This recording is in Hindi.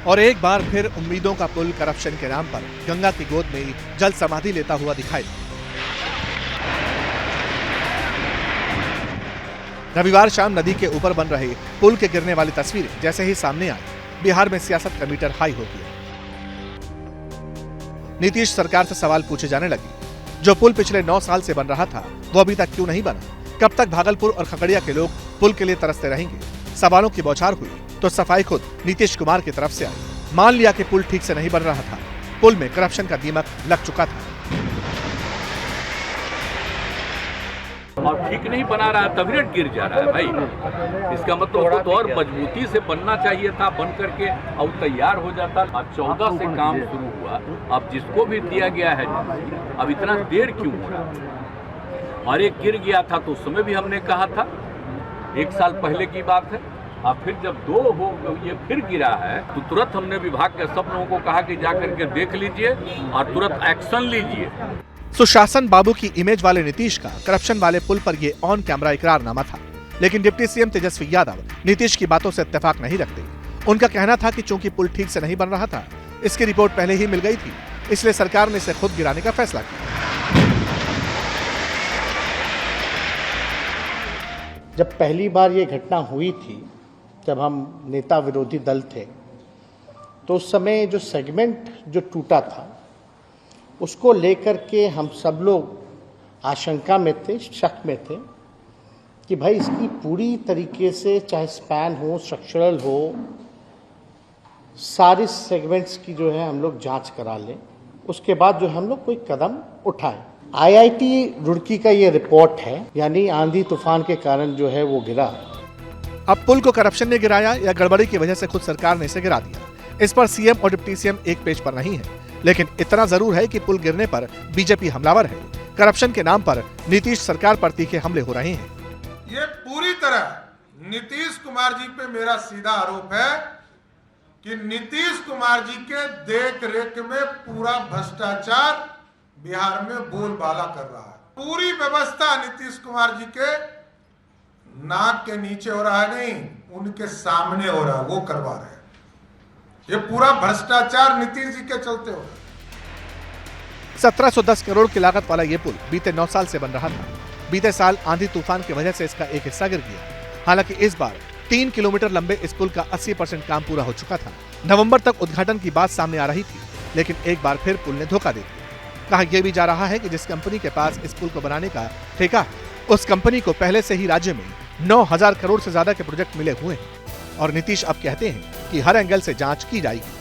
और एक बार फिर उम्मीदों का पुल करप्शन के नाम पर गंगा की गोद में जल समाधि लेता हुआ दिखाई। रविवार शाम नदी के ऊपर बन रहे पुल के गिरने वाली तस्वीरें जैसे ही सामने आई, बिहार में सियासत का मीटर हाई हो गया। नीतीश सरकार से सवाल पूछे जाने लगे, जो पुल पिछले 9 साल से बन रहा था वो अभी तक क्यों नहीं बना? कब तक भागलपुर और खगड़िया के लोग पुल के लिए तरसते रहेंगे? सवालों की बौछार हुई तो सफाई खुद नीतीश कुमार की तरफ से आई। मान लिया कि पुल ठीक से नहीं बन रहा था, पुल में करप्शन का दीमक लग चुका था और ठीक नहीं बना रहा है, तभी रेट गिर जा रहा है भाई। इसका मतलब उसको तो और मजबूती से बनना चाहिए था, बन करके और तैयार हो जाता। अब 14 से काम शुरू हुआ, अब जिसको भी दिया गया है अब इतना देर क्यों हो रहा है? और एक गिर गया था तो उस समय भी हमने कहा था, 1 साल पहले की बात है। अब फिर जब 2 हो ये फिर गिरा है तो तुरंत हमने विभाग के सब लोगों को कहा कि जाकर के देख लीजिए और तुरंत एक्शन लीजिए। सुशासन बाबू की इमेज वाले नीतीश का करप्शन वाले पुल पर ये ऑन कैमरा इकरारनामा था, लेकिन डिप्टी सीएम तेजस्वी यादव नीतीश की बातों से इत्तेफाक नहीं रखते। उनका कहना था कि चूंकि पुल ठीक से नहीं बन रहा था, इसकी रिपोर्ट पहले ही मिल गई थी, इसलिए सरकार ने इसे खुद गिराने का फैसला किया। जब पहली बार ये घटना हुई थी, जब हम नेता विरोधी दल थे, तो उस समय जो सेगमेंट जो टूटा था उसको लेकर के हम सब लोग आशंका में थे, शक में थे कि भाई इसकी पूरी तरीके से चाहे स्पैन हो, स्ट्रक्चरल हो, सारे सेगमेंट्स की जो है हम लोग जांच करा लें, उसके बाद जो हम लोग कोई कदम उठाएं। आईआईटी रुड़की का ये रिपोर्ट है, यानी आंधी तूफान के कारण जो है वो गिरा। अब पुल को करप्शन ने गिराया या गड़बड़ी की वजह से खुद सरकार ने इसे गिरा दिया, इस पर सीएम और डिप्टी सीएम एक पेज पर नहीं है, लेकिन इतना जरूर है कि पुल गिरने पर बीजेपी हमलावर है। करप्शन के नाम पर नीतीश सरकार पर तीखे हमले हो रहे हैं। ये पूरी तरह नीतीश कुमार जी पे मेरा सीधा आरोप है कि नीतीश कुमार जी के देख रेख में पूरा भ्रष्टाचार बिहार में बोलबाला कर रहा है। पूरी व्यवस्था नीतीश कुमार जी के नाक के नीचे हो रहा है, नहीं उनके सामने हो रहा है, वो करवा रहे हैं। ये पूरा भ्रष्टाचार नीतीश जी के चलते हो। 1710 करोड़ की लागत वाला ये पुल बीते 9 साल से बन रहा था। बीते साल आंधी तूफान की वजह से इसका एक हिस्सा गिर गया। हालांकि इस बार 3 किलोमीटर लंबे इस पुल का 80% काम पूरा हो चुका था। नवंबर तक उद्घाटन की बात सामने आ रही थी, लेकिन एक बार फिर पुल ने धोखा दे दिया। कहा यह भी जा रहा है कि जिस कंपनी के पास इस पुल को बनाने का ठेका है, उस कंपनी को पहले से ही राज्य में 9,000 करोड़ से ज्यादा के प्रोजेक्ट मिले हुए हैं और नीतीश अब कहते हैं कि हर एंगल से जांच की जाएगी।